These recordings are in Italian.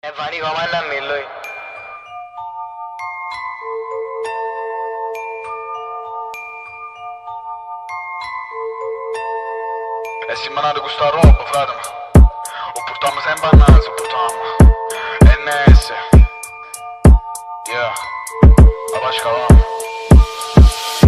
Vani comanda a me lui. E si manate questa roba, frate, o portiamo sempre a naso, portiamo NS, yeah, la pasca va.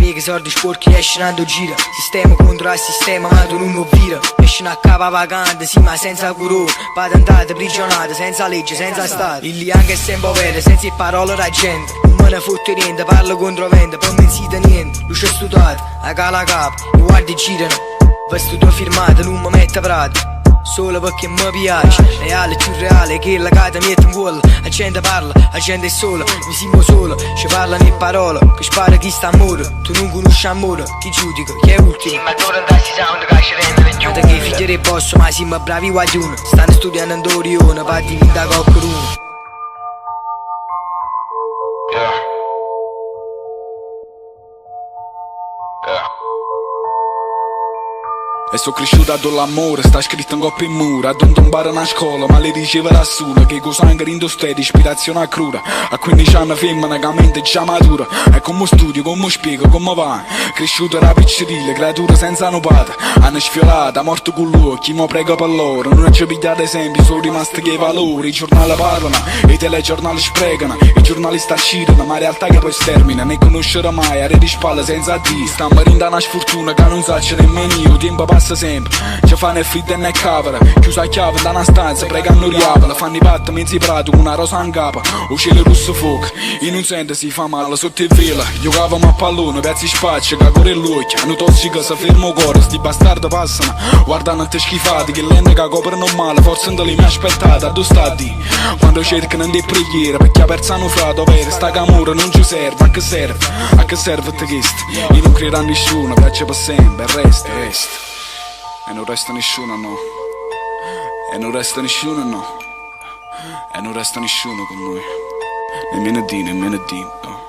Piega soldi sporchi esce gira. Sistema contro il sistema ma tu non lo vira. Esce a capa vacante sì ma senza curore. Patentate prigionate senza legge senza stato. Il lì anche è sempre vero senza parole da gente. Non me ne fotte niente parlo contro vento. Poi non si niente. Luce studiata a cala capo. I guardi girano. Vestuto firmato non mi mette prato. Solo perché mi piace, reale più reale che la che ti mette in cuore. La gente parla, la gente è sola, mi siamo solo, ci parlano in parole, che spara chi sta a muro. Tu non conosci amore, chi giudica, chi è ultimo. Sì, ma tu non dai sound che ci rende le Guarda che figli posso, ma siamo bravi guaglioni. Stanno studiando in Orione, va di vita qualcuno. Yeah. Yeah. E so cresciuta dall'amore, sta scritto in coppia in mura. A non tombare una scuola, ma le diceva da sola che cosa anche in te di ispirazione a cruda. A 15 anni femmina che mente già matura. E come studio, come spiego, come va. Cresciuta da piccirilla, creatura senza nopata. Hanno sfiorata, morto con lui, chi mi prega per loro. Non ci pigliate esempi, sono rimasti che valori. I giornali parlano, i telegiornali sprecano. I giornalisti accitano, ma in realtà che poi stermina. Ne conoscerò mai, a re di spalle senza di. Sta morendo una sfortuna che non saccio nemmeno io. Tempo passa sempre, ci fanno il fritto e ne cavolo. Chiusa a chiave da una stanza, pregano riavola. Fanno i patti mezzi prato con una rosa in capo. O cielo russo fuoco, in un sente si fa male sotto il velo. Giocavamo a pallone, pezzi spacci, che corre l'occhio. Hanno tossico, si fermo cuore, sti bastardi passano. Guardano te schifati, che l'ende che coprono male. Forse non li mi aspettate, dove sta di? Quando cercano di preghiera, perché ha perso un frato vero. Sta camura non ci serve, a che serve? A che serve te questo? Io non credo a nessuno, piace per sempre, resta. E non resta nessuno, no. E non resta nessuno, no. E non resta nessuno con noi. Nemmeno Dio, no.